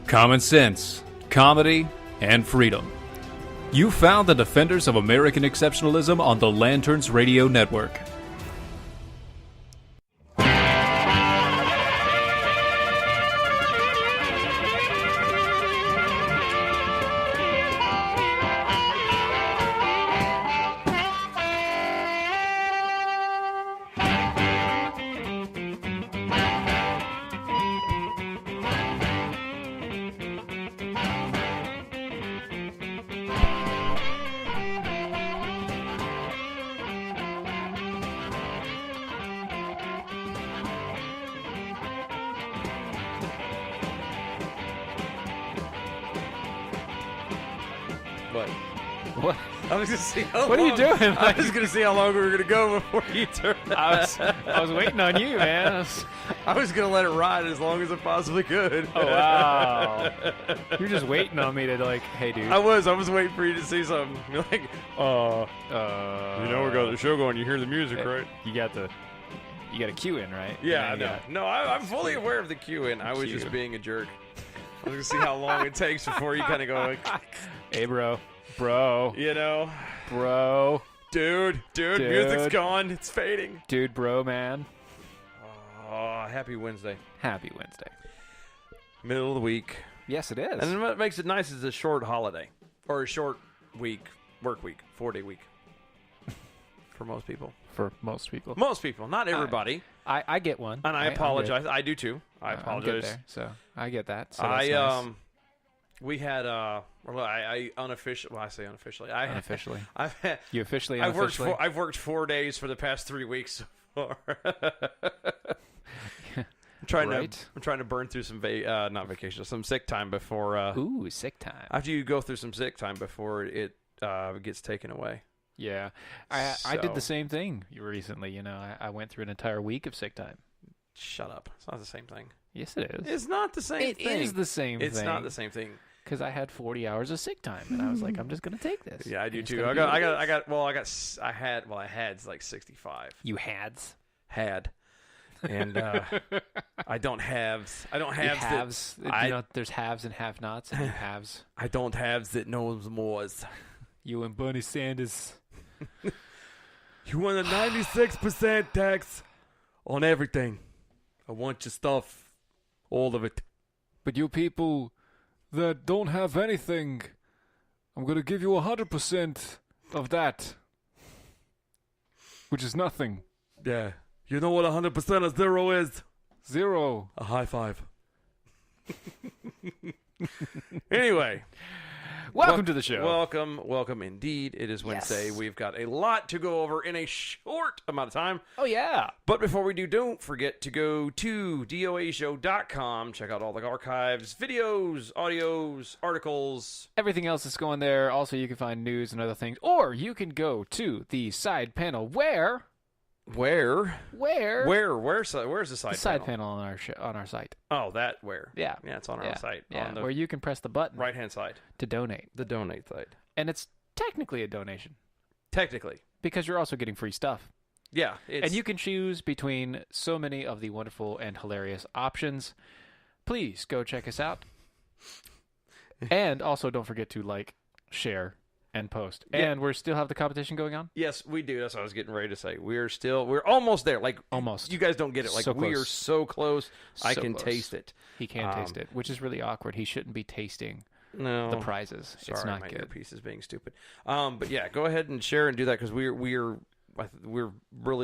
common sense, comedy, and freedom. You found the defenders of American exceptionalism on the Lanterns Radio Network. What? I was gonna see how What long, are you doing? I was gonna see how long we were gonna go before you turned. I was waiting on you, man. I was gonna let it ride as long as it possibly could. Oh wow! You're just waiting on me to like, hey, dude. I was waiting for you to see something. You're like, you know, we got the show going. You hear the music, right? You got a cue in, right? Yeah, I know. No, I'm fully aware of the cue in. I was just being a jerk. I was gonna see how long it takes before you kind of go like, hey, bro, you know, dude, music's gone. It's fading. dude, bro, man. Oh, happy Wednesday. Happy Wednesday. Middle of the week. Yes, it is. And what makes it nice is a short holiday. Or a short week, work week, 4-day week. For most people. For most people. Most people, not everybody. I get one. And I apologize. I do too. I apologize. I'm good there, so I get that. So that's nice. We had I unofficially. Well, I say unofficially. Unofficially. I've You officially. I've worked 4 days for the past 3 weeks so far. I'm trying to burn through some not vacation, some sick time before. Ooh, sick time. After you go through some sick time before it gets taken away. Yeah, I did the same thing recently. You know, I went through an entire week of sick time. Shut up! It's not the same thing. Yes, it is. It's not the same thing. It is the same thing. It's not the same thing. Because I had 40 hours of sick time, and I was like, I'm just gonna take this. Yeah, I do too. I had like 65. You hads. Had. And I don't have halves. There's haves and have-nots, and you haves. I don't have that knows mores. You and Bernie Sanders. You want a 96% tax on everything. I want your stuff, all of it. But you people that don't have anything, I'm gonna give you 100% of that, which is nothing. Yeah. You know what 100% of zero is? Zero. A high five. Anyway. Welcome to the show. Welcome indeed. It is Wednesday. Yes. We've got a lot to go over in a short amount of time. Oh, yeah. But before we do, don't forget to go to doashow.com. Check out all the archives, videos, audios, articles. Everything else is going there. Also, you can find news and other things. Or you can go to the side panel where... Where's the side panel on our site. Oh, that where? Yeah, it's on our site. Yeah, on the where you can press the button right hand side to donate. The donate side, and it's technically a donation. Technically, because you're also getting free stuff. Yeah, and you can choose between so many of the wonderful and hilarious options. Please go check us out, and also don't forget to like, share, and post. Yeah. And we still have the competition going on? Yes, we do. That's what I was getting ready to say. We're almost there. Like, almost. You guys don't get it. Like, we are so close. I can taste it. He can taste it, which is really awkward. He shouldn't be tasting the prizes. Sorry, it's not my good. earpiece is being stupid. But yeah, go ahead and share and do that because we're really,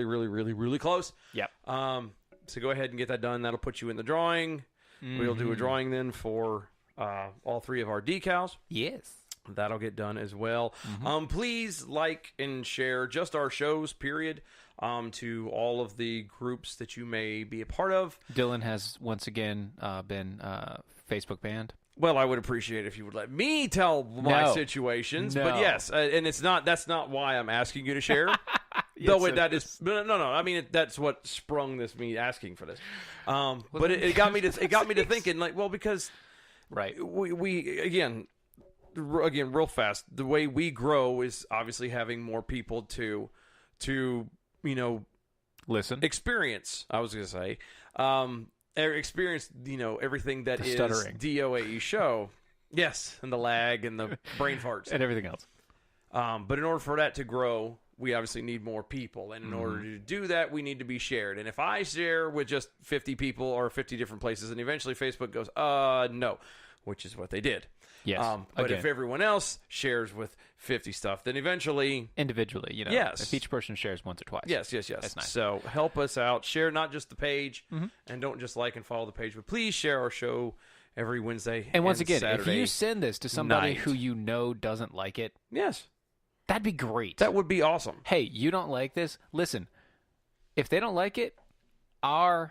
really, really, really close. Yep. So go ahead and get that done. That'll put you in the drawing. Mm-hmm. We'll do a drawing then for all 3 of our decals. Yes. That'll get done as well. Mm-hmm. Please like and share just our shows, period, to all of the groups that you may be a part of. Dylan has once again been Facebook banned. Well, I would appreciate it if you would let me tell my situations. No. But yes, and that's not why I'm asking you to share. I mean, that's what sprung me asking for this. But it got me to thinking, like, well, because we again, real fast, the way we grow is obviously having more people to listen, experience. I was going to say, experienced, everything that is stuttering. DOAE show. Yes, and the lag and the brain farts. And everything else. But in order for that to grow, we obviously need more people. And in order to do that, we need to be shared. And if I share with just 50 people or 50 different places, and eventually Facebook goes, no, which is what they did. Yes. But again. if everyone else shares with 50 stuff, then eventually... Individually, Yes. If each person shares once or twice. Yes. That's nice. So help us out. Share not just the page, and don't just like and follow the page, but please share our show every Wednesday And once again, Saturday if you send this to somebody night. who doesn't like it, Yes. that'd be great. That would be awesome. Hey, you don't like this? Listen, if they don't like it, they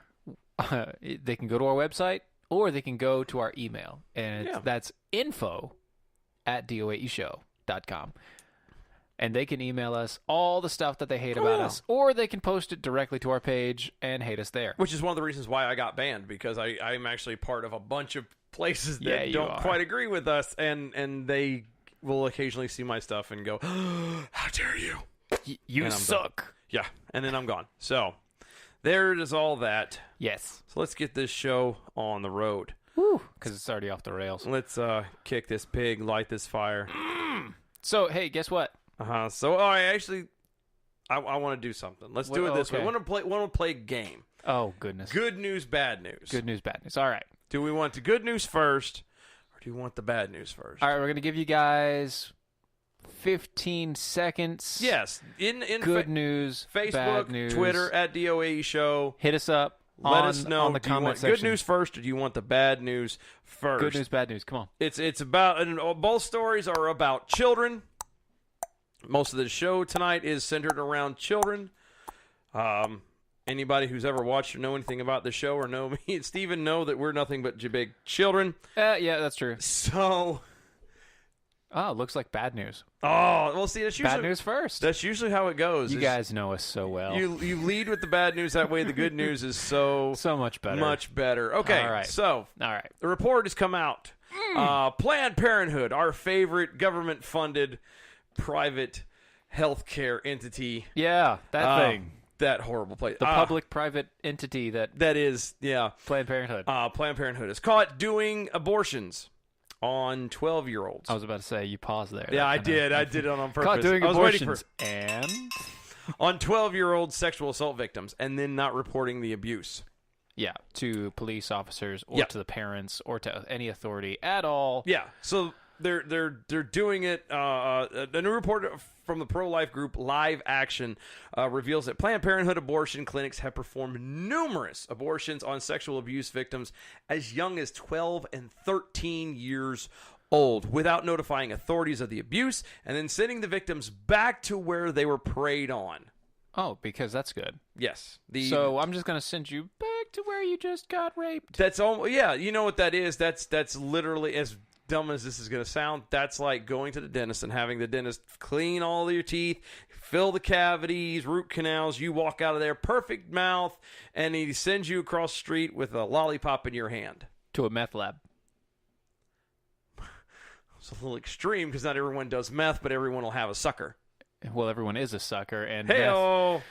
can go to our website or they can go to our email. And that's info@doaeshow.com. And they can email us all the stuff that they hate about us, or they can post it directly to our page and hate us there. Which is one of the reasons why I got banned, because I'm actually part of a bunch of places that don't quite agree with us, and they will occasionally see my stuff and go, how dare you? You suck. Done. Yeah, and then I'm gone. So there it is, all that. Yes. So let's get this show on the road. Woo, because it's already off the rails. Let's kick this pig, light this fire. So, hey, guess what? So I want to do something. Let's do it this way. I want to play a game. Oh, goodness. Good news, bad news. Good news, bad news. All right. Do we want the good news first, or do you want the bad news first? All right, we're going to give you guys 15 seconds. Yes. In good news, Facebook, bad news. Twitter, @DOAE Show. Hit us up. Let us know. On the do you want section. good news first, or do you want the bad news first? Good news, bad news. Come on. It's about, and both stories are about children. Most of the show tonight is centered around children. Anybody who's ever watched or know anything about the show or know me and Steven know that we're nothing but big children. Yeah, that's true. So... Oh, looks like bad news. Oh, well, see, that's usually... Bad news first. That's usually how it goes. You guys know us so well. You lead with the bad news. That way the good news is so much better. Much better. Okay, all right. So all right. The report has come out. Planned Parenthood, our favorite government-funded private healthcare entity. Yeah, that thing. That horrible place. The public-private entity that is, yeah. Planned Parenthood. Planned Parenthood is caught doing abortions on 12-year-olds. I was about to say, you paused there. Yeah, I did it on purpose. Caught doing abortions. And? On 12-year-old sexual assault victims, and then not reporting the abuse. Yeah, to police officers or to the parents or to any authority at all. Yeah, so they're doing it. A new report from the pro-life group Live Action reveals that Planned Parenthood abortion clinics have performed numerous abortions on sexual abuse victims as young as 12 and 13 years old without notifying authorities of the abuse and then sending the victims back to where they were preyed on. Oh, because that's good. Yes. So I'm just going to send you back to where you just got raped. That's all. Yeah, you know what that is? That's literally, as dumb as this is going to sound, that's like going to the dentist and having the dentist clean all your teeth, fill the cavities, root canals. You walk out of there, perfect mouth, and he sends you across the street with a lollipop in your hand. To a meth lab. It's a little extreme because not everyone does meth, but everyone will have a sucker. Well, everyone is a sucker, and Hey-o!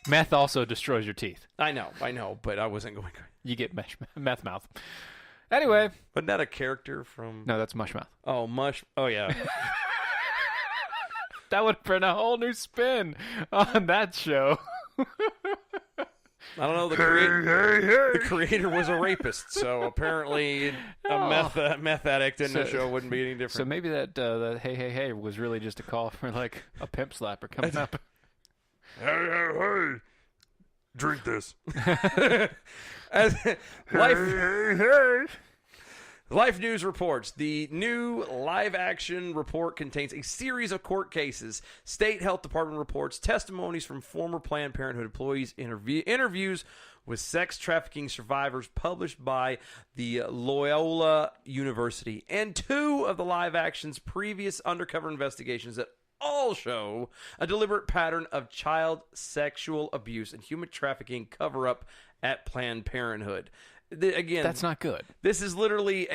meth also destroys your teeth. I know, but I wasn't going. You get meth mouth. Anyway. Wasn't that a character from... No, that's Mush Mouth. Oh, Mush... Oh, yeah. That would bring a whole new spin on that show. I don't know. The creator was a rapist, so apparently a meth addict in the show wouldn't be any different. So maybe that hey was really just a call for like a pimp slapper coming up. Hey, drink this. Life News reports the new Live Action report contains a series of court cases, state health department reports, testimonies from former Planned Parenthood employees, interviews with sex trafficking survivors published by the Loyola University, and 2 of the Live Action's previous undercover investigations that all show a deliberate pattern of child sexual abuse and human trafficking cover-up at Planned Parenthood. Again, that's not good. This is literally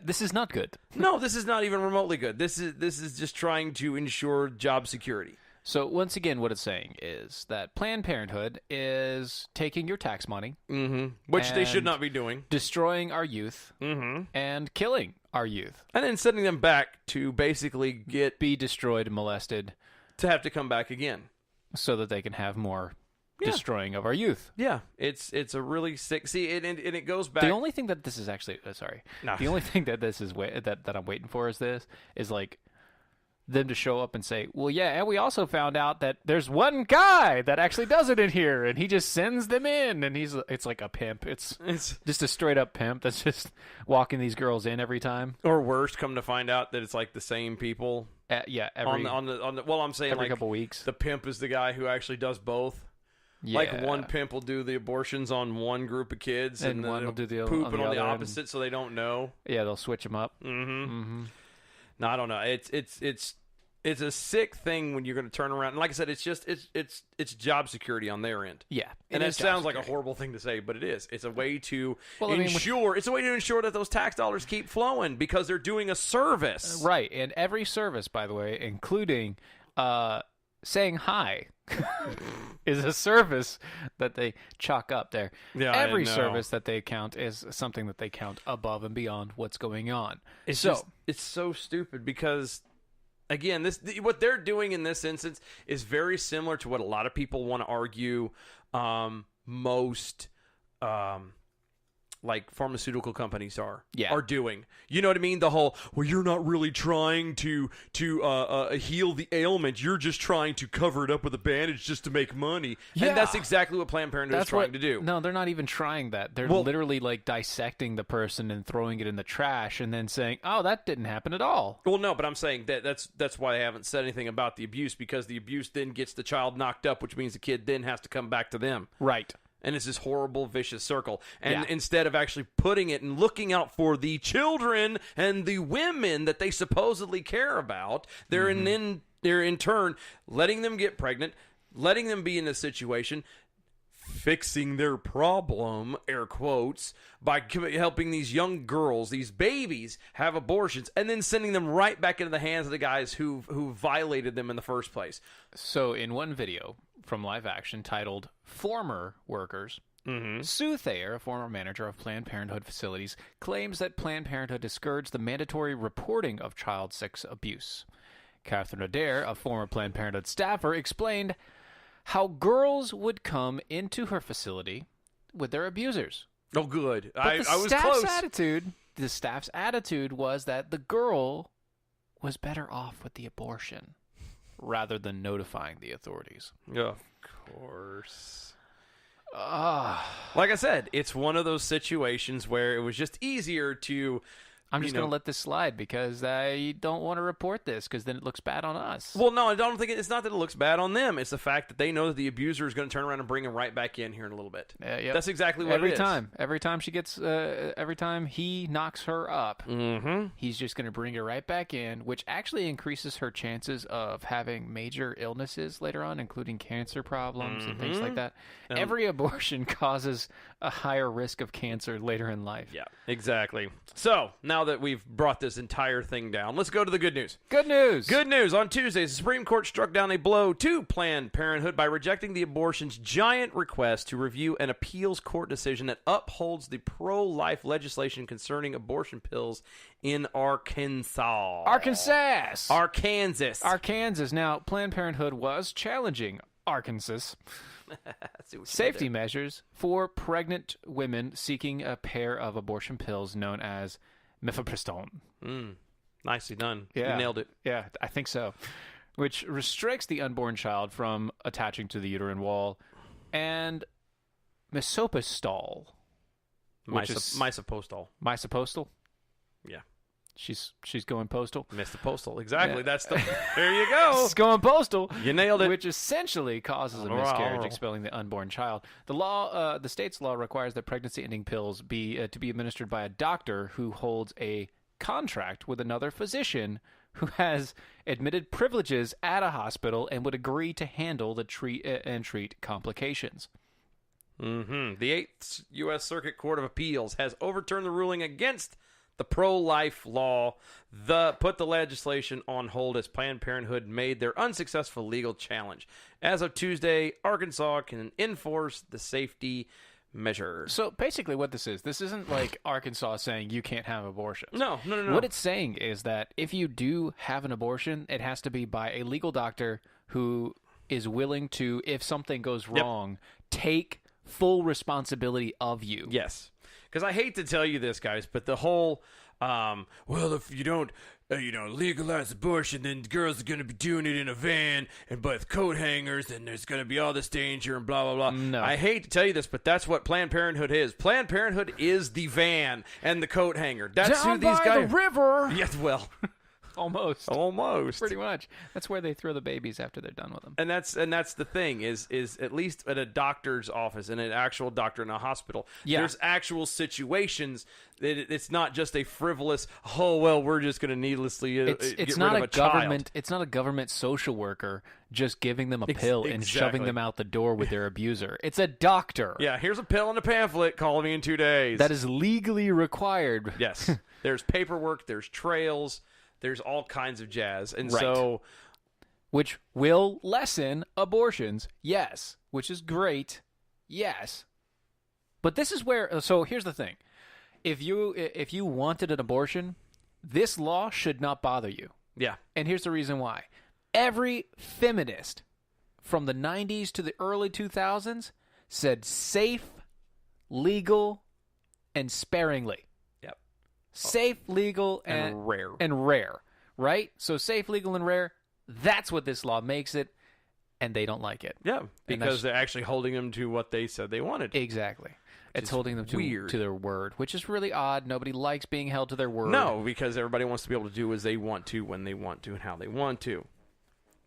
this is not good. No, this is not even remotely good. This is just trying to ensure job security. So once again, what it's saying is that Planned Parenthood is taking your tax money, which they should not be doing, destroying our youth, and killing our youth, and then sending them back to basically be destroyed and molested, to have to come back again, so that they can have more destroying of our youth. Yeah, it's a really sick. See, and it goes back. The only thing that this is actually the only thing that this is that I'm waiting for is like them to show up and say, well, yeah, and we also found out that there's one guy that actually does it in here, and he just sends them in, and it's like a pimp. It's just a straight up pimp that's just walking these girls in every time. Or worse, come to find out that it's like the same people. Every on the well, I'm saying every like couple weeks. The pimp is the guy who actually does both. Yeah. Like one pimp will do the abortions on one group of kids, and one will do the pooping on the other, opposite, so they don't know. Yeah, they'll switch them up. No, I don't know. It's a sick thing when you're going to turn around. And like I said, it's job security on their end. Yeah, and it sounds like a horrible thing to say, but it is. It's a way to ensure. It's a way to ensure that those tax dollars keep flowing because they're doing a service. Right, and every service, by the way, including saying hi, is a service that they chalk up there. Yeah, every service that they count is something that they count above and beyond what's going on. It's so stupid because, again, what they're doing in this instance is very similar to what a lot of people want to argue most like pharmaceutical companies are doing. You know what I mean? The whole, well, you're not really trying to heal the ailment. You're just trying to cover it up with a bandage just to make money. Yeah. And that's exactly what Planned Parenthood is trying to do. No, they're not even trying that. They're literally like dissecting the person and throwing it in the trash and then saying, oh, that didn't happen at all. Well, no, but I'm saying that's why I haven't said anything about the abuse, because the abuse then gets the child knocked up, which means the kid then has to come back to them. Right. And it's this horrible, vicious circle. And instead of actually putting it and looking out for the children and the women that they supposedly care about, they're in turn letting them get pregnant, letting them be in this situation, fixing their problem, air quotes, by helping these young girls, these babies, have abortions, and then sending them right back into the hands of the guys who violated them in the first place. So in one video from Live Action titled Former Workers, Sue Thayer, a former manager of Planned Parenthood facilities, claims that Planned Parenthood discouraged the mandatory reporting of child sex abuse. Catherine Adair, a former Planned Parenthood staffer, explained how girls would come into her facility with their abusers. Oh, good. But I was close. The staff's attitude was that the girl was better off with the abortion rather than notifying the authorities. Of course. Like I said, it's one of those situations where it was just easier to... I'm just going to let this slide because I don't want to report this because then it looks bad on us. Well, no, I don't think it's not that it looks bad on them. It's the fact that they know that the abuser is going to turn around and bring him right back in here in a little bit. Yep. That's exactly what it is. Every time she gets, every time he knocks her up, he's just going to bring her right back in, which actually increases her chances of having major illnesses later on, including cancer problems and things like that. Every abortion causes a higher risk of cancer later in life. Yeah, exactly. So, now that we've brought this entire thing down, let's go to the good news. Good news! Good news! On Tuesday, the Supreme Court struck down a blow to Planned Parenthood by rejecting the abortion's giant request to review an appeals court decision that upholds the pro-life legislation concerning abortion pills in Arkansas. Arkansas! Now, Planned Parenthood was challenging Arkansas safety measures for pregnant women seeking a pair of abortion pills known as mifepristone. Nicely done. Yeah. You nailed it. Yeah, I think so. Which restricts the unborn child from attaching to the uterine wall, and misoprostol. Misoprostol. Misoprostol? Yeah. She's going postal. Missed the postal. Exactly. Yeah. There you go. She's going postal. You nailed it. Which essentially causes a miscarriage, expelling the unborn child. The state's law requires that pregnancy-ending pills be to be administered by a doctor who holds a contract with another physician who has admitted privileges at a hospital and would agree to handle the treat complications. The 8th U.S. Circuit Court of Appeals has overturned the ruling against the pro-life law, put the legislation on hold as Planned Parenthood made their unsuccessful legal challenge. As of Tuesday, Arkansas can enforce the safety measures. So basically what this isn't like Arkansas saying you can't have abortions. No. What it's saying is that if you do have an abortion, it has to be by a legal doctor who is willing to, if something goes wrong, take full responsibility of you. Yes. Because I hate to tell you this, guys, but the whole, well, if you don't, legalize abortion, then girls are going to be doing it in a van and with coat hangers, and there's going to be all this danger and blah, blah, blah. No. I hate to tell you this, but that's what Planned Parenthood is. Planned Parenthood is the van and the coat hanger. That's Down who these by guys... the river! Yes, well... Almost. Pretty much. That's where they throw the babies after they're done with them. And that's the thing is at least at a doctor's office, in an actual doctor in a hospital, there's actual situations that it's not just a frivolous, we're just going to needlessly get rid of a child. It's not a government social worker just giving them a pill and shoving them out the door with their abuser. It's a doctor. Yeah, here's a pill and a pamphlet. Call me in 2 days. That is legally required. Yes. There's paperwork. There's trails. There's all kinds of jazz. And right. so... Which will lessen abortions, yes. Which is great, yes. But this is where... So here's the thing. If you wanted an abortion, this law should not bother you. Yeah. And here's the reason why. Every feminist from the 90s to the early 2000s said safe, legal, and sparingly. Safe, legal, and rare. And rare, right? So safe, legal, and rare, that's what this law makes it, and they don't like it. Yeah, because they're actually holding them to what they said they wanted. Exactly. It's holding them to their word, which is really odd. Nobody likes being held to their word. No, because everybody wants to be able to do as they want to, when they want to, and how they want to.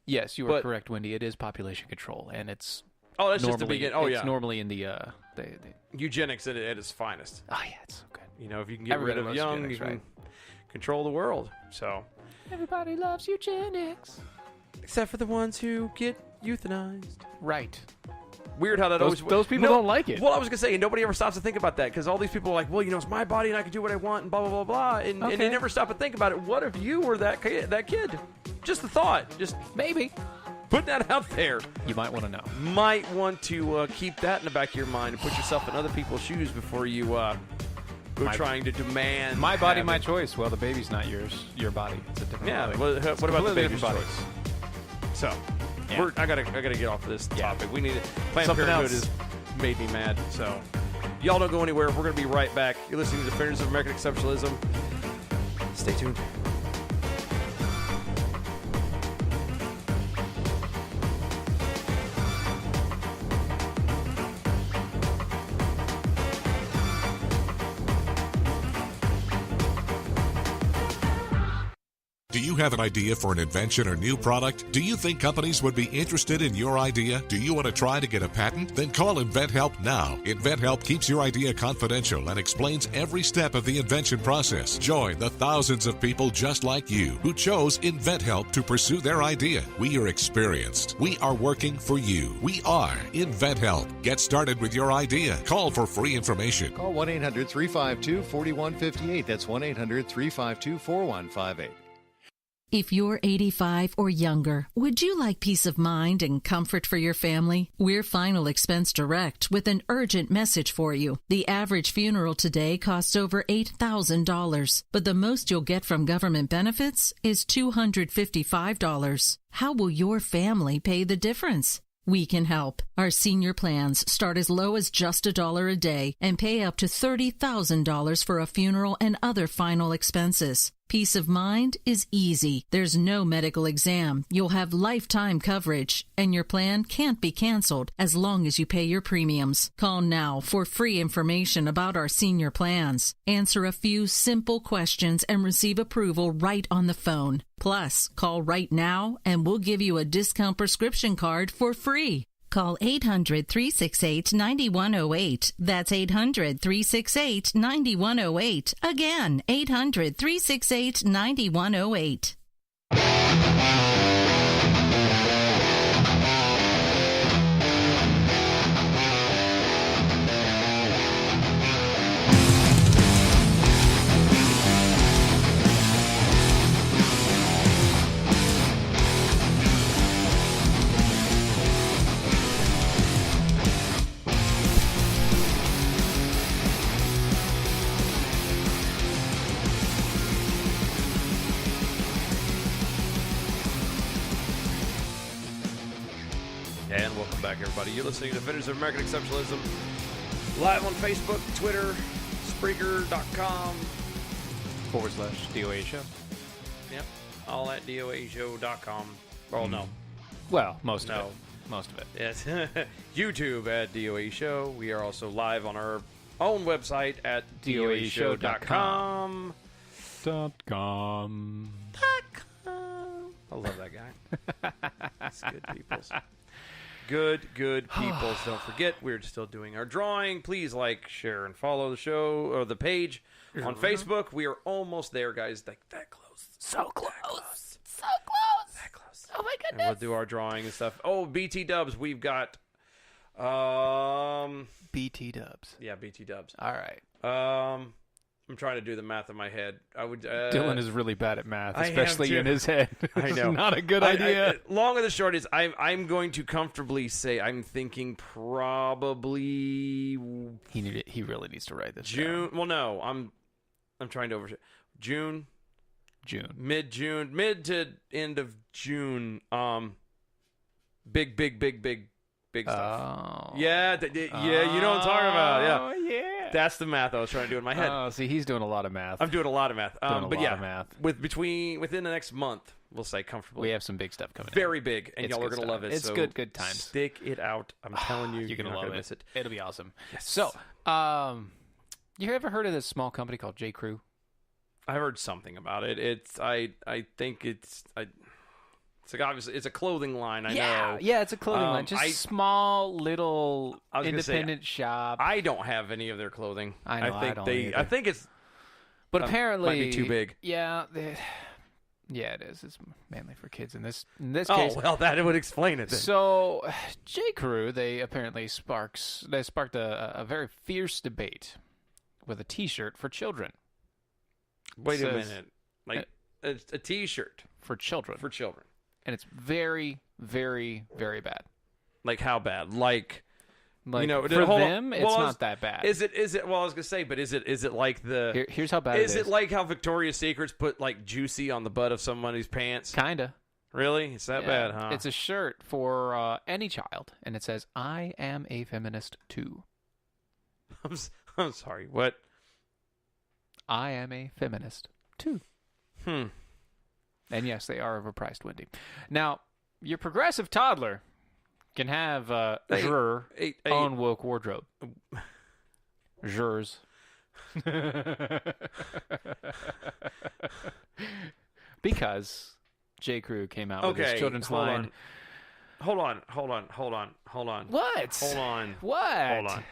Yes, you are correct, Wendy. It is population control, and it's... Oh, that's just the beginning. Oh, it's normally in the eugenics at its finest. Oh, yeah, it's so good. If you can get rid of young, you can control the world. So everybody loves eugenics, except for the ones who get euthanized. Right. Weird how that those people don't like it. Well, I was gonna say, and nobody ever stops to think about that, because all these people are like, well, it's my body and I can do what I want and blah blah blah blah, and they never stop to think about it. What if you were that kid? Just a thought. Just maybe. Put that out there. You might want to know. Might want to keep that in the back of your mind and put yourself in other people's shoes before you go trying to demand. My body, my choice. Well, the baby's not your body. It's a different body. What about the baby's body? choice? So, I gotta get off of this topic. We need it. Planned Something Parenthood else has made me mad. So, y'all don't go anywhere. We're gonna be right back. You're listening to Defenders of American Exceptionalism. Stay tuned. Do you have an idea for an invention or new product? Do you think companies would be interested in your idea? Do you want to try to get a patent? Then call InventHelp now. InventHelp keeps your idea confidential and explains every step of the invention process. Join the thousands of people just like you who chose InventHelp to pursue their idea. We are experienced. We are working for you. We are InventHelp. Get started with your idea. Call for free information. Call 1-800-352-4158. That's 1-800-352-4158. If you're 85 or younger, would you like peace of mind and comfort for your family? We're Final Expense Direct with an urgent message for you. The average funeral today costs over $8,000, but the most you'll get from government benefits is $255. How will your family pay the difference? We can help. Our senior plans start as low as just $1 a day and pay up to $30,000 for a funeral and other final expenses. Peace of mind is easy. There's no medical exam. You'll have lifetime coverage, and your plan can't be canceled as long as you pay your premiums. Call now for free information about our senior plans. Answer a few simple questions and receive approval right on the phone. Plus, call right now and we'll give you a discount prescription card for free. Call 800-368-9108. That's 800-368-9108. Again, 800-368-9108. back, everybody. You're listening to Defenders of American Exceptionalism, live on Facebook, Twitter, Spreaker.com /DOA show. Yep, all at DOAshow.com. Oh, no. Well, most of it. Most of it. Yes. YouTube at DOA Show. We are also live on our own website at DOAshow.com. I love that guy. It's good peoples. Good peoples. Don't forget, we're still doing our drawing. Please like, share, and follow the show or the page on Facebook. We are almost there, guys. Like that close. So close. So close. That close. Oh my goodness. And we'll do our drawing and stuff. Oh, BT Dubs. We've got BT Dubs. Yeah, BT Dubs. All right. I'm trying to do the math in my head. Dylan is really bad at math, especially in his head. I know. Not a good idea. Long and the short is, I'm going to comfortably say I'm thinking probably He really needs to write this June. down. Well, no, I'm trying to overshoot. June, mid to end of June. Big stuff. Oh. Yeah, yeah, you know what I'm talking about. Yeah. Oh, yeah. That's the math I was trying to do in my head. Oh, see, he's doing a lot of math. I'm doing a lot of math. Math. Within the next month, we'll say comfortably. We have some big stuff coming. Very big, and y'all are gonna love it. It's so good times. Stick it out. I'm telling you, you're gonna love it. Miss it. It'll be awesome. Yes. So, you ever heard of this small company called J. Crew? I heard something about it. I think it's like obviously it's a clothing line. I know. Yeah, it's a clothing line. Just small little independent shop. I don't have any of their clothing. I know. I don't either. I think it's. But apparently, might be too big. Yeah. Yeah, it is. It's mainly for kids in this case. Oh well, that would explain it then. So, J. Crew, they apparently sparked a very fierce debate with a T-shirt for children. Wait a minute, like a T-shirt for children. And it's very, very, very bad. Like how bad? Like for them, it's not that bad. Is it? Well, I was gonna say, but is it like the? Here's how bad it is. Is it like how Victoria's Secrets put like juicy on the butt of somebody's pants? Kinda. Really? It's that bad, huh? It's a shirt for any child, and it says, "I am a feminist too." I'm sorry. What? I am a feminist too. And yes, they are overpriced, Wendy. Now, your progressive toddler can have your own woke wardrobe. Yours. Because J. Crew came out with this children's line. Hold on. What? Hold on. What? Hold on.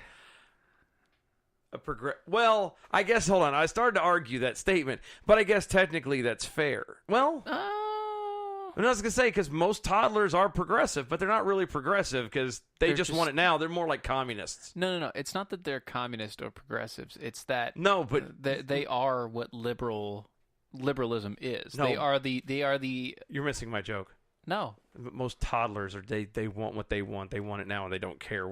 Well, I guess, hold on. I started to argue that statement, but I guess technically that's fair. Well, I was going to say, because most toddlers are progressive, but they're not really progressive because they're just want it now. They're more like communists. No. It's not that they're communist or progressives. It's that they are what liberalism is. No. They are the. You're missing my joke. No. Most toddlers they want what they want. They want it now, and they don't care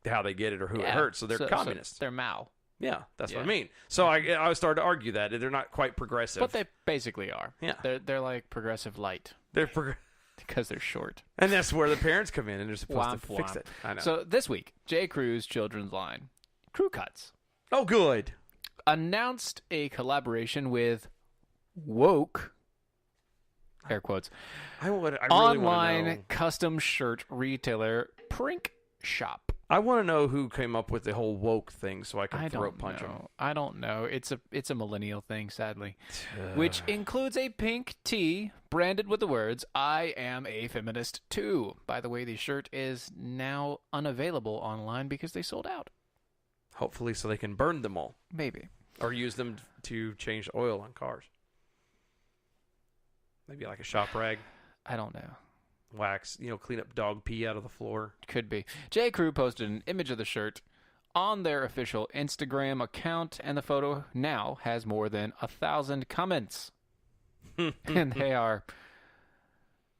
how they get it or who it hurts. So they're communists. So they're Mao. Yeah, that's what I mean. So I started to argue that they're not quite progressive, but they basically are. Yeah, they're like progressive light. They're because they're short, and that's where the parents come in, and they're supposed to fix it. I know. So this week, J. Crew's children's line, Crew Cuts. Oh, good. Announced a collaboration with woke. Air quotes. I really online custom shirt retailer Prink Shop. I want to know who came up with the whole woke thing, so I can throat punch him. I don't know. It's a millennial thing, sadly, which includes a pink tee branded with the words "I am a feminist too." By the way, the shirt is now unavailable online because they sold out. Hopefully, so they can burn them all. Maybe. Or use them to change oil on cars. Maybe like a shop rag. I don't know. Wax, clean up dog pee out of the floor. Could be. J. Crew posted an image of the shirt on their official Instagram account, and the photo now has more than 1,000 comments. And they are,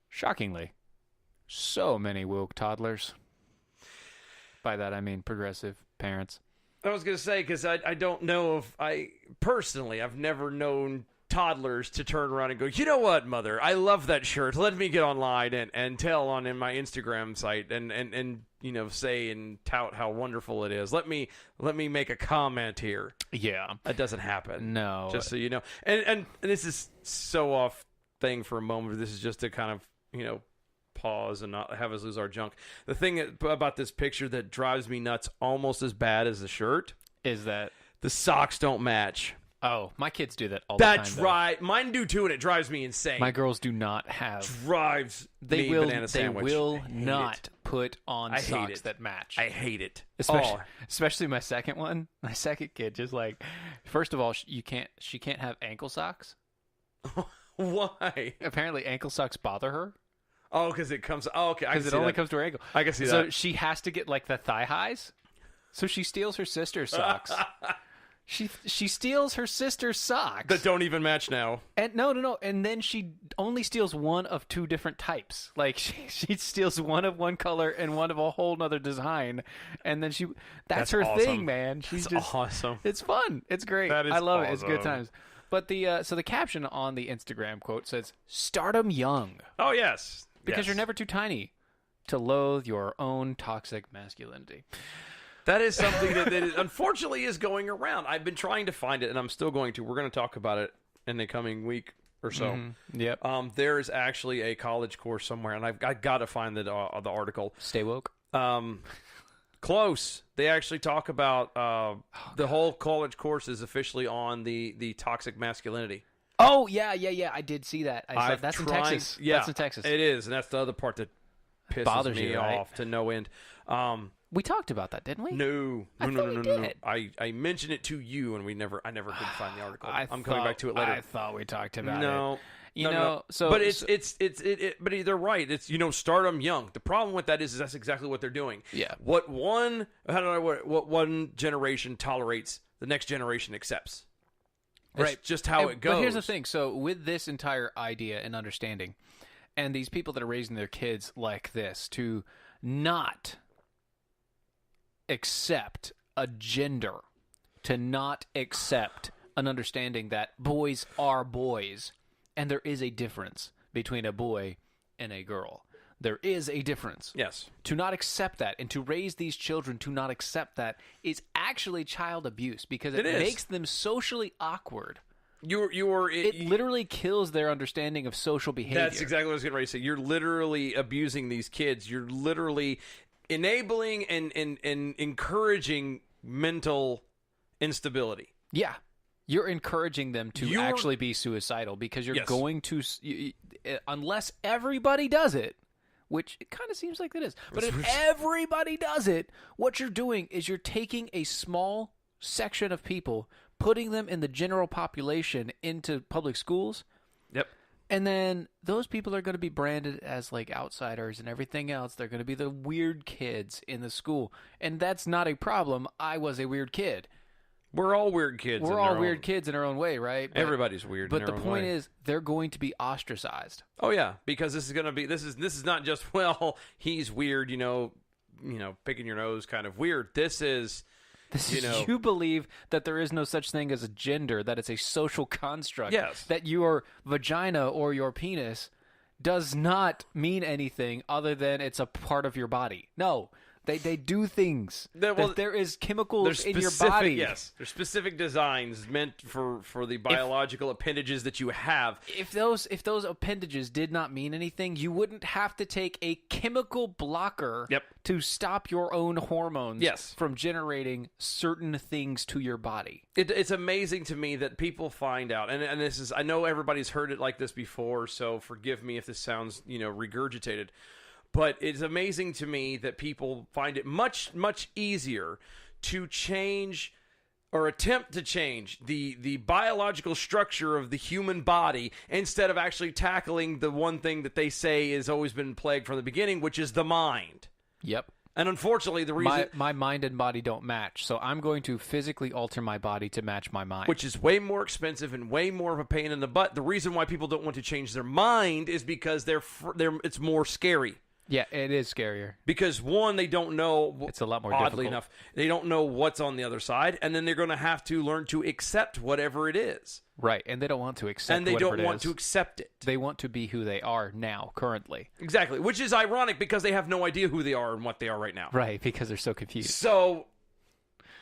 shockingly, so many woke toddlers. By that I mean progressive parents. I was going to say, because I don't know if I've never known toddlers to turn around and go, you know what, mother, I love that shirt. Let me get online and tell in my Instagram site and say and tout how wonderful it is. Let me make a comment here. Yeah. That doesn't happen. No. Just so you know. And this is so off thing for a moment. This is just to kind of, pause and not have us lose our junk. The thing about this picture that drives me nuts almost as bad as the shirt is that the socks don't match. Oh, my kids do that all the time. That's right. Mine do too, and it drives me insane. My girls do not have. Drives me banana sandwich. They will not put on socks that match. I hate it. Especially my second one. My second kid, just like, first of all, she can't have ankle socks. Why? Apparently, ankle socks bother her. Oh, because it comes. Oh, okay. Because it only comes to her ankle. I can see that. So she has to get like the thigh highs. So she steals her sister's socks. She steals her sister's socks that don't even match now. And no, and then she only steals one of two different types. Like she steals one of one color and one of a whole nother design, and then that's her awesome. Thing, man. She's just awesome. It's fun. It's great. I love it. It's good times. But the caption on the Instagram quote says, "Stardom young." Oh yes, because you're never too tiny to loathe your own toxic masculinity. That is something that unfortunately is going around. I've been trying to find it, and I'm still going to. We're going to talk about it in the coming week or so. Mm-hmm. Yep. There is actually a college course somewhere, and I got to find the article. Stay woke. Close. They actually talk about the whole college course is officially on the toxic masculinity. Oh, yeah. I did see that. That's in Texas. Yeah, that's in Texas. It is, and that's the other part that pisses me off to no end. We talked about that, didn't we? No. Did. I mentioned it to you, and I never could find the article. I'm coming back to it later. I thought we talked about it. No. So, but but they're right. It's stardom young. The problem with that is that's exactly what they're doing. Yeah. What one generation tolerates, the next generation accepts. That's just how it goes. But here's the thing. So with this entire idea and understanding, and these people that are raising their kids like this to not accept a gender, to not accept an understanding that boys are boys, and there is a difference between a boy and a girl. There is a difference. Yes. To not accept that and to raise these children to not accept that is actually child abuse because it makes them socially awkward. It literally kills their understanding of social behavior. That's exactly what I was getting ready to say. You're literally abusing these kids. You're literally enabling and encouraging mental instability. Yeah. You're encouraging them to actually be suicidal because you're going to, unless everybody does it, which it kind of seems like that is. But if everybody does it, what you're doing is you're taking a small section of people, putting them in the general population into public schools. Yep. And then those people are going to be branded as like outsiders and everything else. They're going to be the weird kids in the school. And that's not a problem. I was a weird kid. We're all weird kids. We're all weird kids in our own way, right? But everybody's weird. But the point is, they're going to be ostracized. Oh yeah, because this is going to be this is not just he's weird, picking your nose kind of weird. This is you believe that there is no such thing as a gender, that it's a social construct. Yes. That your vagina or your penis does not mean anything other than it's a part of your body. No. They do things. There is chemicals in your body. Yes, there's specific designs meant for the biological appendages that you have. If those appendages did not mean anything, you wouldn't have to take a chemical blocker to stop your own hormones from generating certain things to your body. It's amazing to me that people find out, and this is, I know everybody's heard it like this before, so forgive me if this sounds regurgitated. But it's amazing to me that people find it much, much easier to change or attempt to change the biological structure of the human body instead of actually tackling the one thing that they say has always been plagued from the beginning, which is the mind. Yep. And unfortunately, the reason... My mind and body don't match, so I'm going to physically alter my body to match my mind. Which is way more expensive and way more of a pain in the butt. The reason why people don't want to change their mind is because it's more scary. Yeah, it is scarier. Because, one, they don't know. It's a lot more oddly difficult. enough, they don't know what's on the other side, and then they're going to have to learn to accept whatever it is. Right, and they don't want to accept and they whatever don't it want is. to accept it. They want to be who they are now, currently. Exactly, which is ironic because they have no idea who they are and what they are right now. Right, because they're so confused. So,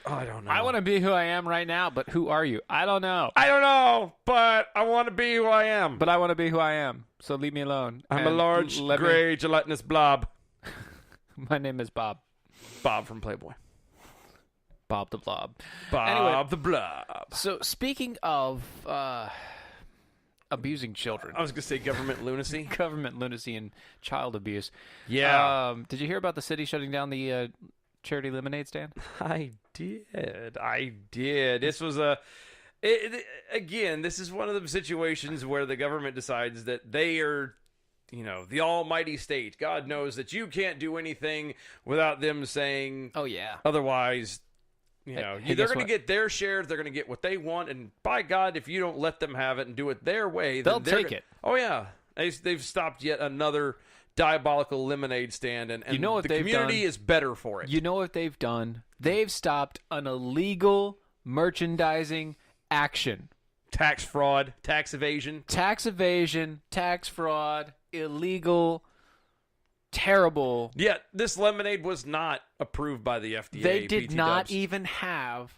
I don't know. I want to be who I am right now, but who are you? I don't know. I don't know, but I want to be who I am. But I want to be who I am, so leave me alone. I'm a large, gray, gelatinous blob. My name is Bob. Bob from Playboy. Bob the Blob. Bob Anyway, the Blob. so speaking of abusing children. I was going to say government lunacy. Government lunacy and child abuse. Yeah. Did you hear about the city shutting down the charity lemonade stand? I did. This was again, this is one of the situations where the government decides that they are, the almighty state. God knows that you can't do anything without them saying, oh, yeah. Otherwise, Hey, they're guess going to what? get their share. They're going to get what they want. And by God, if you don't let them have it and do it their way, They'll then take it. Oh, yeah. They've stopped yet another diabolical lemonade stand. And You know what the they've community done? is better for it. You know what they've done? They've stopped an illegal merchandising action. Tax fraud, tax evasion. Tax evasion, tax fraud, illegal, terrible. Yet this lemonade was not approved by the FDA. They did PT not Dubs. even have.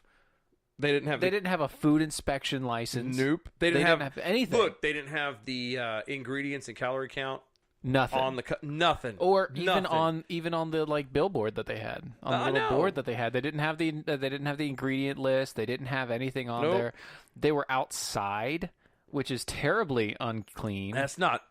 They didn't have. They didn't have a food inspection license. Nope. They didn't have anything. Look, they didn't have the ingredients and calorie count Nothing. on the nothing. Or Nothing. even on the billboard that they had, on the little board that they had, they didn't have the ingredient list. They didn't have anything on Nope. there. They were outside, which is terribly unclean. That's not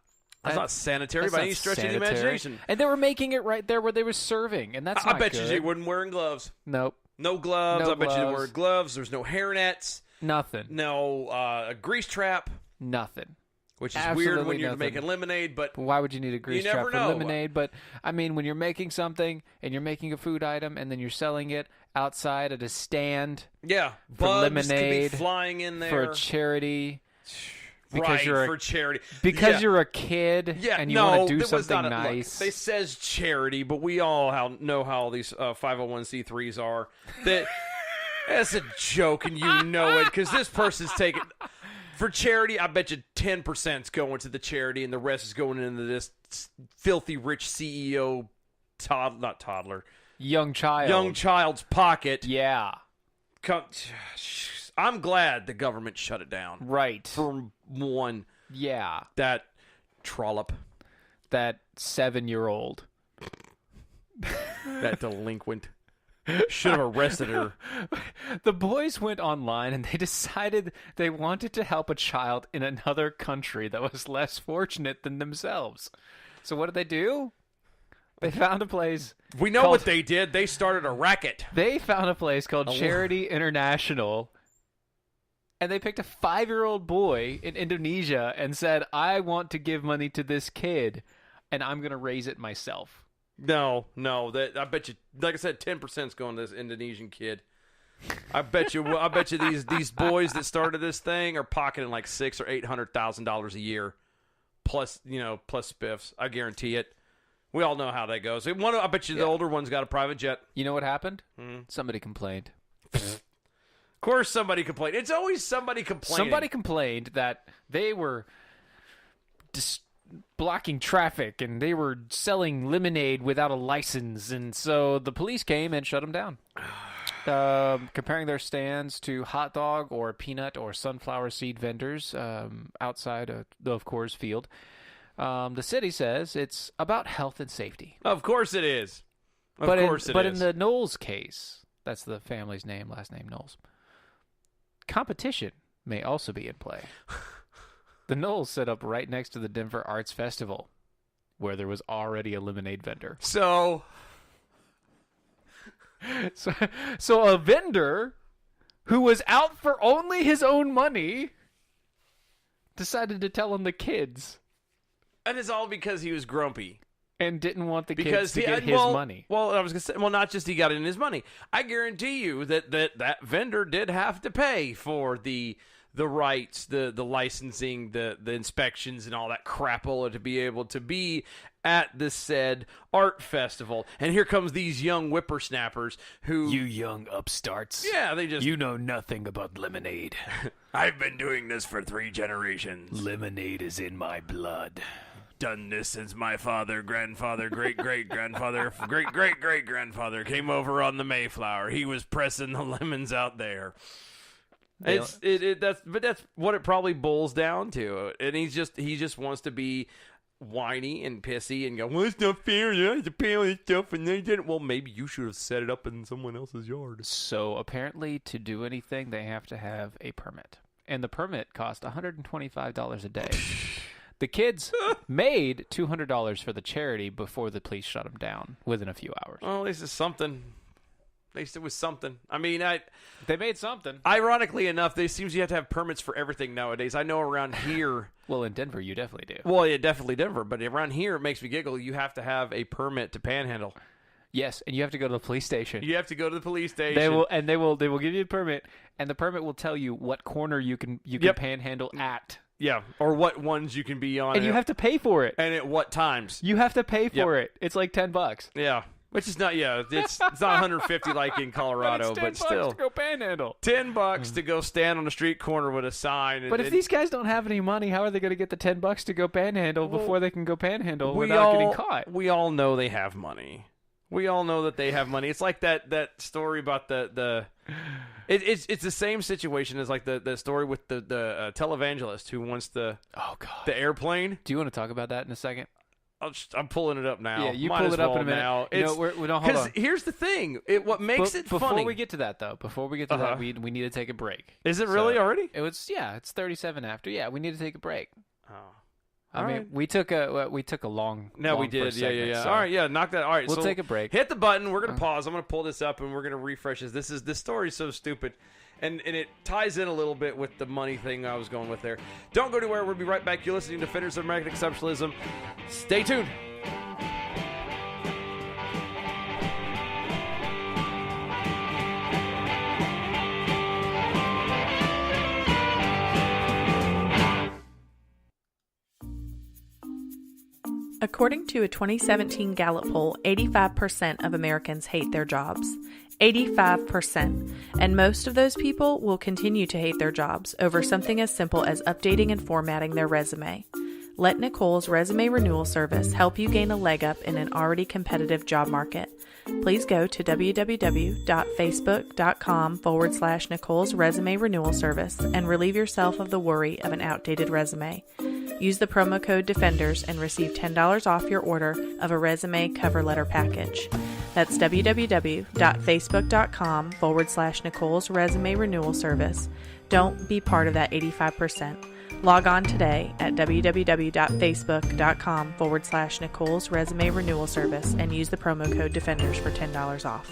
sanitary That's by not any stretch sanitary. of the imagination. And they were making it right there where they were serving, and that's I not bet good. you they weren't wearing gloves. Nope, No gloves. No I bet you they gloves. were gloves. There's no hairnets. nothing, No a grease trap, nothing. which is Absolutely weird when you're nothing. making lemonade. But Why would you need a grease You trap never for know. lemonade? But I mean, when you're making something and you're making a food item and then you're selling it outside at a stand yeah, For bugs lemonade, could be flying in there for a charity, because right, you're for charity. because Yeah. you're a kid Yeah, and you no, want to do that was something not a- look, nice. they says charity, but we all know how these 501c3s are. That that's a joke, and you know it because this person's taking for charity. I bet you 10%'s going to the charity, and the rest is going into this filthy rich CEO, not toddler, young child's pocket. Yeah, I'm glad the government shut it down. right. For one, Yeah, that trollop, that 7-year-old. that delinquent. Should have arrested her. The boys went online and they decided they wanted to help a child in another country that was less fortunate than themselves. So what did they do? They found a place. We know called- what they did. They started a racket. They found a place called Oh. Charity International, and they picked a 5-year-old boy in Indonesia and said, I want to give money to this kid, and I'm going to raise it myself. No. That I bet you, like I said, 10%'s going to this Indonesian kid. I bet you these boys that started this thing are pocketing like $600,000 or $800,000 a year, plus spiffs. I guarantee it. We all know how that goes. I bet you the older one's got a private jet. You know what happened? Hmm. Somebody complained. Of course, somebody complained. It's always somebody complaining. Somebody complained that they were blocking traffic and they were selling lemonade without a license, and so the police came and shut them down. Comparing their stands to hot dog or peanut or sunflower seed vendors outside of Coors Field. The city says it's about health and safety. Of course it is. But But in the Knowles case, that's the family's name, last name Knowles, competition may also be in play. The Knowles set up right next to the Denver Arts Festival, where there was already a lemonade vendor. So a vendor who was out for only his own money decided to tell on the kids. and it's all because he was grumpy. And didn't want the kids Because to get his money. Well, I was gonna say, not just he got in his money. I guarantee you that vendor did have to pay for the the rights, the licensing, the inspections, and all that crapola to be able to be at this said art festival. And here comes these young whippersnappers who... You young upstarts. Yeah, they just... You know nothing about lemonade. I've been doing this for 3 generations. Lemonade is in my blood. Done this since my father, grandfather, great-great-grandfather, great-great-great-grandfather came over on the Mayflower. He was pressing the lemons out there. That's what it probably boils down to. And he just wants to be whiny and pissy and go, well, it's not fair. I have to pay all this stuff and they didn't. Well, maybe you should have set it up in someone else's yard. So apparently to do anything, they have to have a permit. And the permit cost $125 a day. The kids made $200 for the charity before the police shut them down within a few hours. Well, at least it's something. At least it was something. I mean, they made something. Ironically enough, it seems you have to have permits for everything nowadays. I know around here. Well, in Denver, you definitely do. Well, yeah, definitely Denver. But around here, it makes me giggle. You have to have a permit to panhandle. Yes, and you have to go to the police station. You have to go to the police station. They will give you a permit, and the permit will tell you what corner you can panhandle at. Yeah, or what ones you can be on. And you have to pay for it. And at what times. You have to pay for it. It's like $10. Yeah. Which is not, it's not 150 like in Colorado, but still. $10 to go panhandle. $10 to go stand on the street corner with a sign. But if these guys don't have any money, how are they going to get the $10 to go panhandle before they can go panhandle without getting caught? We all know they have money. We all know that they have money. It's like that story about it's the same situation as like the story with the televangelist who wants the airplane. Do you want to talk about that in a second? I'm pulling it up now. Yeah, you pull it up in a minute. Now. Hold on. Because here's the thing. What makes it funny... Before we get to that, though, we need to take a break. Is it really already? It's 37 after. Yeah, we need to take a break. Oh. I mean, we took a long. No, long we did. Segment, yeah. So all right, yeah, knock that. All right, we'll take a break. Hit the button. We're gonna pause. I'm gonna pull this up and we're gonna refresh this. This story's so stupid, and it ties in a little bit with the money thing I was going with there. Don't go anywhere. We'll be right back. You're listening to Defenders of American Exceptionalism. Stay tuned. According to a 2017 Gallup poll, 85% of Americans hate their jobs. 85%. And most of those people will continue to hate their jobs over something as simple as updating and formatting their resume. Let Nicole's Resume Renewal Service help you gain a leg up in an already competitive job market. Please go to www.facebook.com/Nicole's Resume Renewal Service and relieve yourself of the worry of an outdated resume. Use the promo code DEFENDERS and receive $10 off your order of a resume cover letter package. That's www.facebook.com/Nicole's Resume Renewal Service. Don't be part of that 85%. Log on today at www.facebook.com/Nicole's Resume Renewal Service and use the promo code DEFENDERS for $10 off.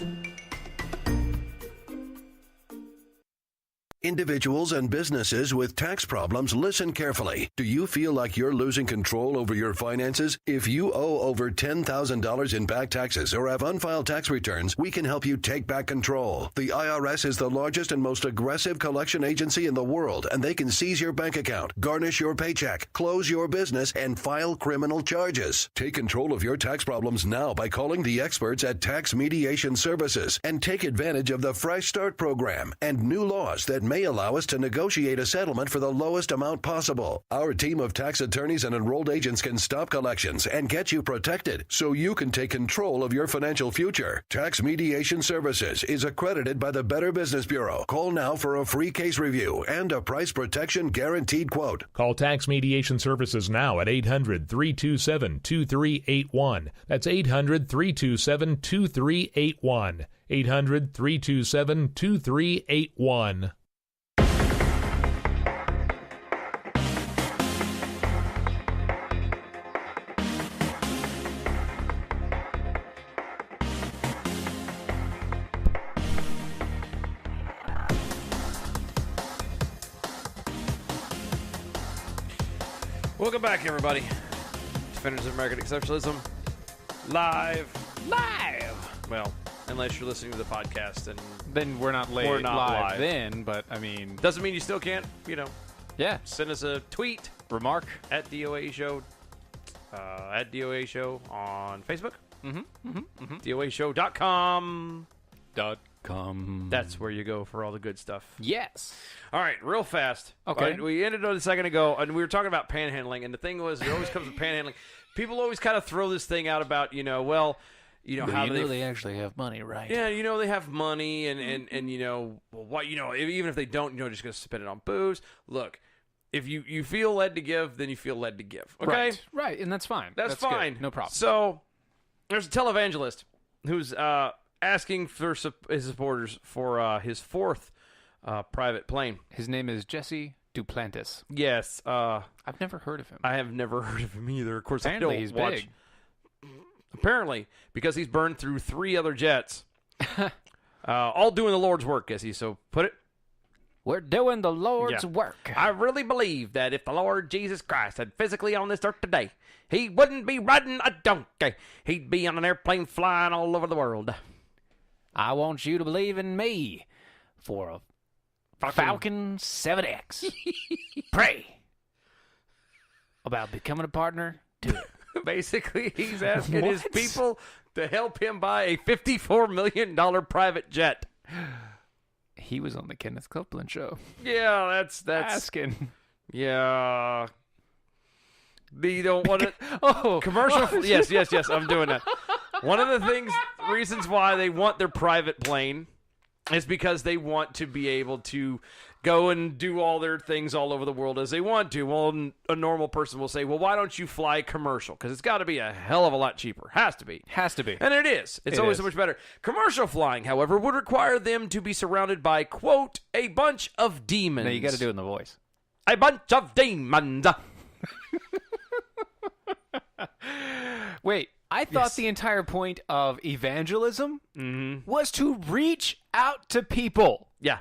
Individuals and businesses with tax problems, listen carefully. Do you feel like you're losing control over your finances? If you owe over $10,000 in back taxes or have unfiled tax returns, we can help you take back control. The IRS is the largest and most aggressive collection agency in the world, and they can seize your bank account, garnish your paycheck, close your business, and file criminal charges. Take control of your tax problems now by calling the experts at Tax Mediation Services and take advantage of the Fresh Start program and new laws that may allow us to negotiate a settlement for the lowest amount possible. Our team of tax attorneys and enrolled agents can stop collections and get you protected so you can take control of your financial future. Tax Mediation Services is accredited by the Better Business Bureau. Call now for a free case review and a price protection guaranteed quote. Call Tax Mediation Services now at 800-327-2381. That's 800-327-2381. 800-327-2381. Welcome back, everybody. Defenders of American Exceptionalism. Live. Well, unless you're listening to the podcast. And then we're not live then, but I mean... Doesn't mean you still can't, Yeah. send us a tweet. Remark. At DOA Show. At DOA Show on Facebook. DOAShow.com. That's where you go for all the good stuff. Yes. All right, real fast. Okay. We ended it a second ago, and we were talking about panhandling, and the thing was, it always comes with panhandling. People always kind of throw this thing out about, how they actually have money, right? Yeah, they have money, and what, even if they don't, just going to spend it on booze. Look, if you feel led to give, then you feel led to give. Okay? Right, and that's fine. That's fine. Good. No problem. So, there's a televangelist who's asking for his supporters for his fourth private plane. His name is Jesse Duplantis. Yes. I've never heard of him. I have never heard of him either. Of course, apparently I don't he's watch. Big. Apparently, because he's burned through 3 other jets. All doing the Lord's work, as he so put it. We're doing the Lord's work. I really believe that if the Lord Jesus Christ had physically on this earth today, he wouldn't be riding a donkey. He'd be on an airplane flying all over the world. I want you to believe in me for a Falcon 7X. Pray about becoming a partner. Do it. Basically, he's asking his people to help him buy a $54 million private jet. He was on the Kenneth Copeland show. Yeah, that's asking. Yeah. You don't want to... Oh. Commercial... Yes, I'm doing that. One of the reasons why they want their private plane is because they want to be able to go and do all their things all over the world as they want to. Well, a normal person will say, well, why don't you fly commercial? Because it's got to be a hell of a lot cheaper. Has to be. And it is. It's always so much better. Commercial flying, however, would require them to be surrounded by, quote, a bunch of demons. No, you got to do it in the voice. A bunch of demons. Wait, I thought the entire point of evangelism was to reach out to people. Yeah.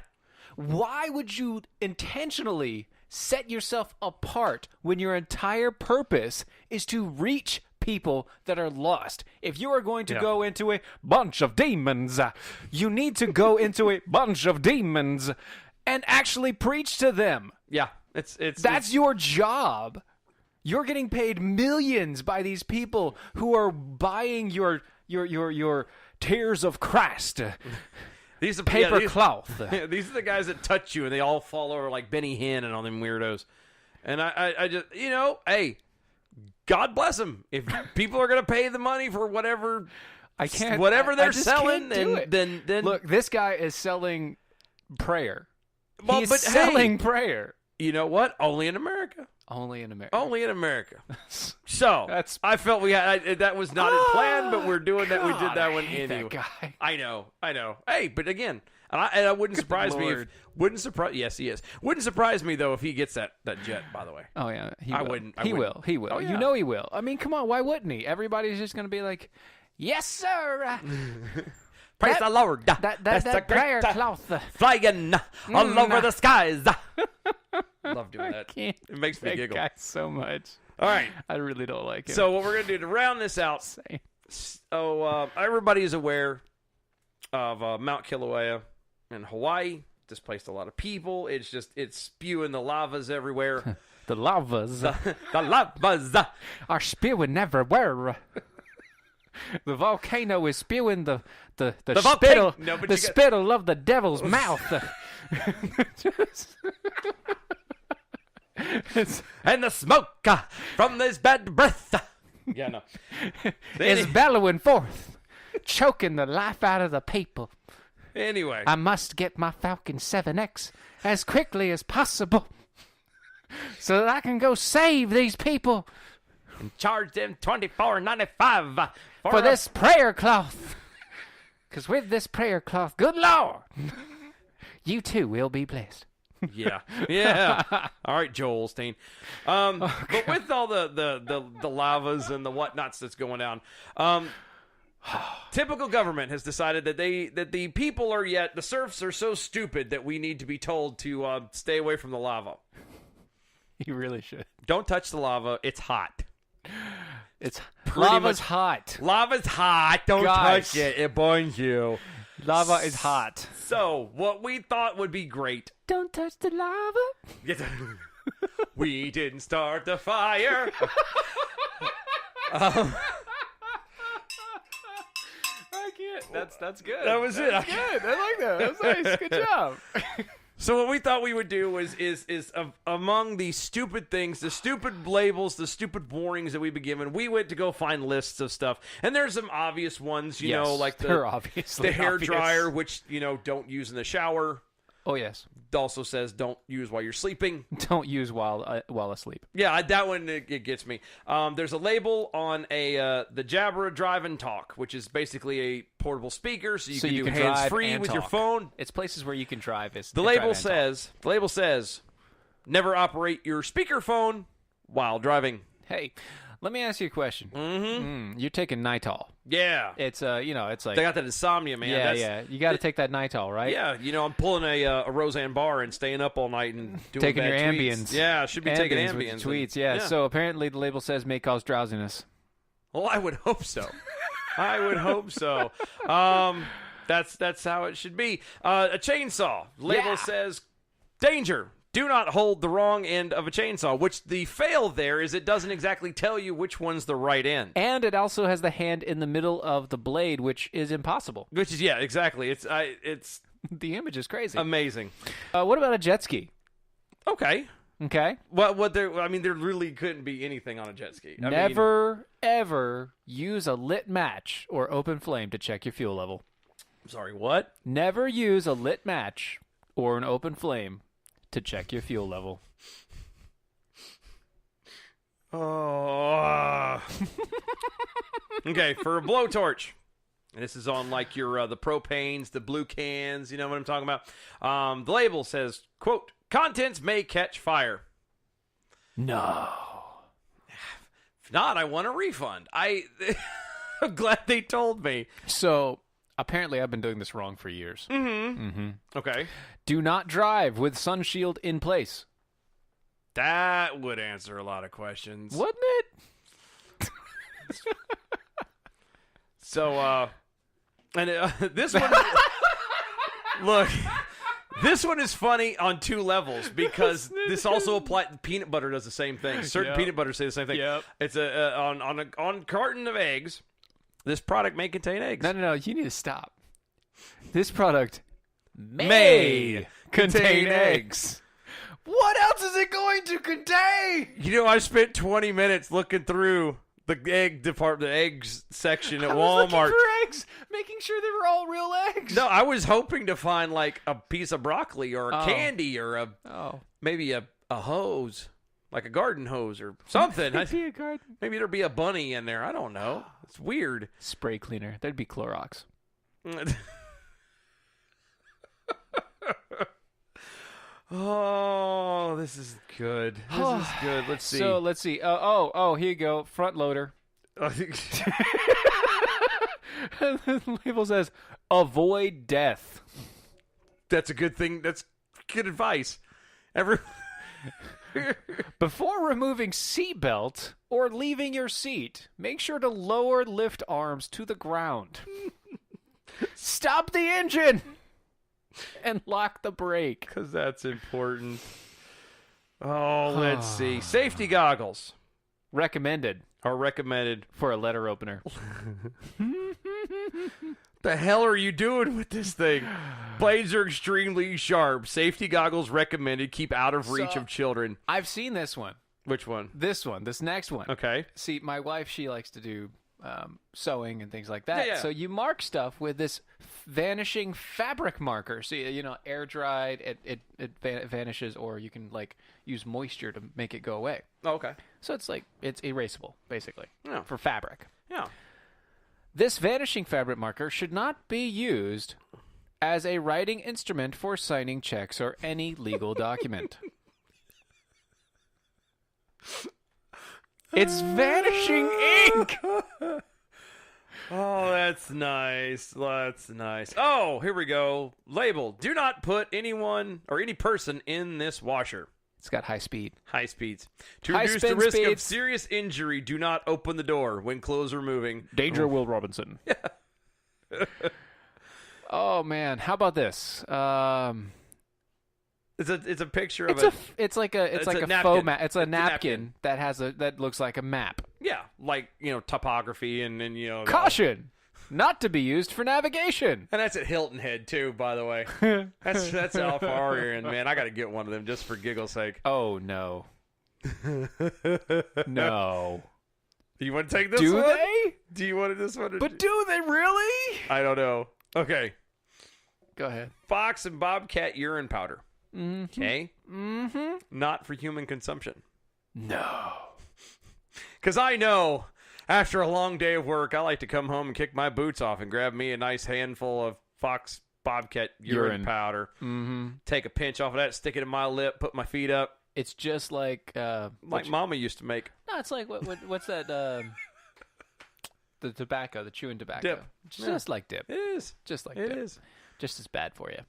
Why would you intentionally set yourself apart when your entire purpose is to reach people that are lost? If you are going to go into a bunch of demons, you need to go into a bunch of demons and actually preach to them. Yeah. That's your job. You're getting paid millions by these people who are buying your tears of Christ. These are paper cloth. These are the guys that touch you and they all fall over like Benny Hinn and all them weirdos. And I just, hey, God bless them. If people are going to pay the money for whatever they're selling, then look, this guy is selling prayer. Well, He's selling prayer. You know what? Only in America. Only in America. Only in America. So I felt we had that was not in plan, but we're doing that. We did that one anyway. That guy. I know. Hey, but again, and I wouldn't surprise me if Yes, he is. Wouldn't surprise me though if he gets that jet. By the way. Oh yeah, I wouldn't. He will. Oh, yeah. You know he will. I mean, come on. Why wouldn't he? Everybody's just going to be like, "Yes, sir." Praise the Lord. That prayer cloth flying all over the skies. Love doing that. It makes me giggle. Guy so much. All right. I really don't like him. So what we're going to do to round this out. Everybody is aware of Mount Kilauea in Hawaii. Displaced a lot of people. It's spewing the lavas everywhere. The lavas. The lavas are spewing everywhere. The volcano is spewing the spittle, spittle of the devil's mouth. And the smoke from this bad breath. Yeah, no. Is bellowing forth, choking the life out of the people. Anyway. I must get my Falcon 7X as quickly as possible so that I can go save these people. And charge them $24.95 for this prayer cloth. Because with this prayer cloth, good Lord, you too will be blessed. Yeah. All right, Joel Osteen. But with all the lavas and the whatnots that's going down, typical government has decided that the people the serfs are so stupid that we need to be told to stay away from the lava. You really should. Don't touch the lava. It's hot. It's Lava's hot. Lava's hot. Don't Guys. touch it. It burns you. Lava is hot. So, what we thought would be great. Don't touch the lava. We didn't start the fire. I can't. That's good. That was it. That's good. I like that. That was nice. Good job. So what we thought we would do is among the stupid things, the stupid labels, the stupid warnings that we've been given, we went to go find lists of stuff. And there's some obvious ones, you know, like the hair dryer, which, you know, don't use in the shower. Oh, yes. It also says don't use while you're sleeping. Don't use while asleep. Yeah, that one, it gets me. There's a label on the Jabra Drive and Talk, which is basically a portable speaker, so you can do hands-free with your phone. It's places where you can drive. The label says, never operate your speakerphone while driving. Hey, let me ask you a question. You're taking Nitol. Yeah. It's it's like they got that insomnia, man. Yeah. You got to take that Nitol, right? Yeah, you know, I'm pulling a Roseanne Barr and staying up all night and doing taking bad your tweets. Ambiens. Yeah, I should be taking with Ambiens. your tweets, yeah. So apparently the label says may cause drowsiness. Well, I would hope so. I would hope so. That's how it should be. A chainsaw. Label says danger. Do not hold the wrong end of a chainsaw, which the fail there is it doesn't exactly tell you which one's the right end. And it also has the hand in the middle of the blade, which is impossible. Which is, yeah, exactly. It's the image is crazy. Amazing. What about a jet ski? Okay. Well, there really couldn't be anything on a jet ski. Never, ever use a lit match or open flame to check your fuel level. I'm sorry, what? Never use a lit match or an open flame to check your fuel level. Oh. Okay, for a blowtorch. And this is on like your the propanes, the blue cans, you know what I'm talking about. The label says, quote, contents may catch fire. No. If not, I want a refund. I'm glad they told me. So, apparently I've been doing this wrong for years. Okay. Do not drive with sun shield in place. That would answer a lot of questions. Wouldn't it? So, this one... Look... This one is funny on two levels because this also applies. Peanut butter does the same thing. Certain peanut butter say the same thing. Yep. It's on carton of eggs. This product may contain eggs. No. You need to stop. This product may contain eggs. What else is it going to contain? You know, I spent 20 minutes looking through the egg department, the eggs section at Walmart. Looking for eggs, making sure they were all real eggs. No, I was hoping to find like a piece of broccoli or a candy or maybe a hose, like a garden hose or something. Maybe a garden. Maybe there'd be a bunny in there. I don't know. It's weird. Spray cleaner. That'd be Clorox. Oh, this is good. This is good. Let's see. So let's see. Here you go. Front loader. The label says, avoid death. That's a good thing. That's good advice. Before removing seatbelt or leaving your seat, make sure to lower lift arms to the ground. Stop the engine and lock the brake. Because that's important. Oh, let's see. Safety goggles. Recommended. Are recommended. For a letter opener. The hell are you doing with this thing? Blades are extremely sharp. Safety goggles recommended. Keep out of reach of children. I've seen this one. Which one? This one. This next one. Okay. See, my wife, she likes to do sewing and things like that. Yeah. So you mark stuff with this vanishing fabric marker. So, air dried, it vanishes, or you can like use moisture to make it go away. Oh, okay. So it's erasable, basically, Yeah. for fabric. Yeah. This vanishing fabric marker should not be used as a writing instrument for signing checks or any legal document. It's vanishing ink! Oh, that's nice. That's nice. Oh, here we go. Label. Do not put anyone or any person in this washer. It's got high speed. High speeds. To High reduce the spin risk of speeds. serious injury, do not open the door when clothes are moving. Danger, Will Robinson. Oh man, how about this? It's a picture of it's like a napkin. faux map. It's a It's a napkin that looks like a map. yeah, like topography and Caution, not to be used for navigation. And that's at Hilton Head too, by the way. That's how far you're in, man. I got to get one of them just for giggle's sake. Oh no, no. Do you want to take this Do one? they? Do you want this one? But do they really? I don't know. Okay. Go ahead. Fox and bobcat urine powder. Mm-hmm. Okay. Mm-hmm. Not for human consumption. No. Because I know after a long day of work, I like to come home and kick my boots off and grab me a nice handful of Fox bobcat urine powder. Mm-hmm. Take a pinch off of that, stick it in my lip, put my feet up. It's just like Mama used to make. No, it's like what's that? The tobacco, the chewing tobacco. Dip. Just like dip. It is. Just like It dip. is. Just as bad for you.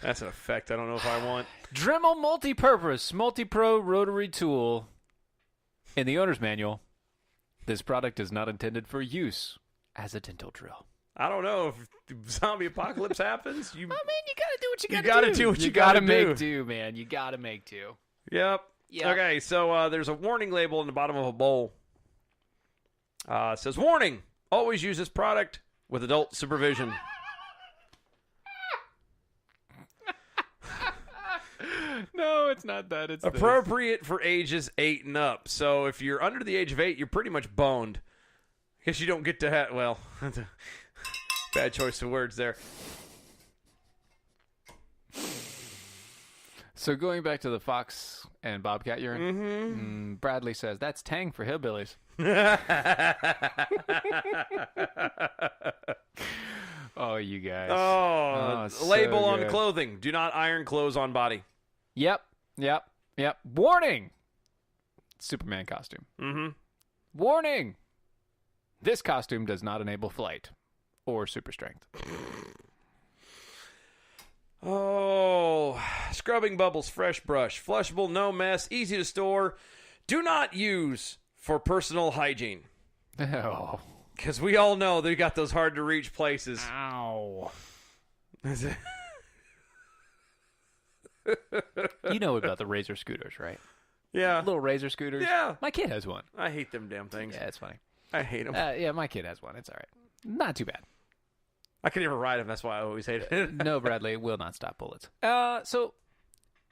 That's an effect I don't know if I want. Dremel Multi-Purpose Multi-Pro Rotary Tool. In the owner's manual, this product is not intended for use as a dental drill. I don't know if the zombie apocalypse happens. You gotta do what you You gotta gotta do. do what you gotta gotta do. make do, man. You gotta make do. Yep. Yep. Okay, so there's a warning label in the bottom of a bowl. It says, warning, always use this product with adult supervision. No, it's not that. It's appropriate for ages 8 and up. So if you're under the age of 8, you're pretty much boned. I guess you don't get to have, well, bad choice of words there. So going back to the fox and bobcat urine, Bradley says, that's Tang for hillbillies. Oh, you guys. Label so on good. clothing. Do not iron clothes on body. Yep. Warning! Superman costume. Mm-hmm. Warning! This costume does not enable flight or super strength. Oh, scrubbing bubbles, fresh brush, flushable, no mess, easy to store. Do not use for personal hygiene. Oh. Because we all know they got those hard to reach places. Ow. You know about the Razor scooters, right? Yeah. Little Razor scooters. Yeah. My kid has one. I hate them damn things. Yeah, it's funny. I hate them. Yeah, my kid has one. It's all right. Not too bad. I can never ride them. That's why I always hated it. No, Bradley, it will not stop bullets. So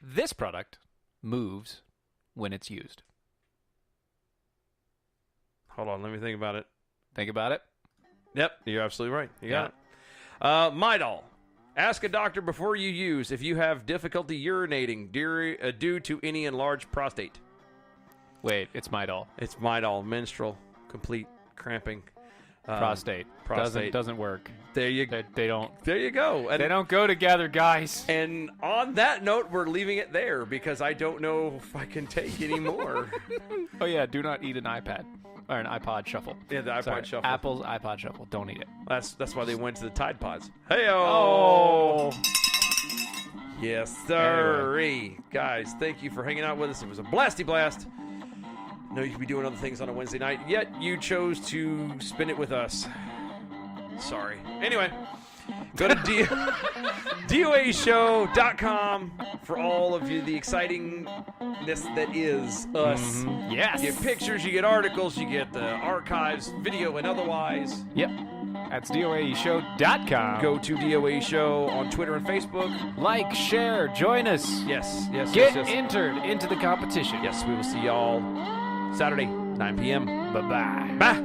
this product moves when it's used. Hold on. Let me think about it. Think about it. Yep. You're absolutely right. You got it. Midol. Ask a doctor before you use if you have difficulty urinating due to any enlarged prostate. Wait, it's Midol. It's Midol. Menstrual. Complete cramping. Prostate. Doesn't work. There you They don't. There you go. And, they don't go together, guys. And on that note, we're leaving it there because I don't know if I can take any more. Oh yeah, do not eat an iPad or an iPod Shuffle. Yeah, the iPod Shuffle. Apple's iPod Shuffle. Don't eat it. That's why they went to the Tide Pods. Hey-o! Oh. Yes, sir. Guys, thank you for hanging out with us. It was a blasty blast. I know you could be doing other things on a Wednesday night, yet you chose to spend it with us. Sorry. Anyway, go to DOAshow.com for all of the excitingness that is us. Mm-hmm. Yes. You get pictures, you get articles, you get the archives, video and otherwise. Yep. That's DOAshow.com. Go to DOA Show on Twitter and Facebook. Like, share, join us. Yes. Get entered into the competition. Yes, we will see y'all Saturday, 9 p.m. Bye-bye. Bye.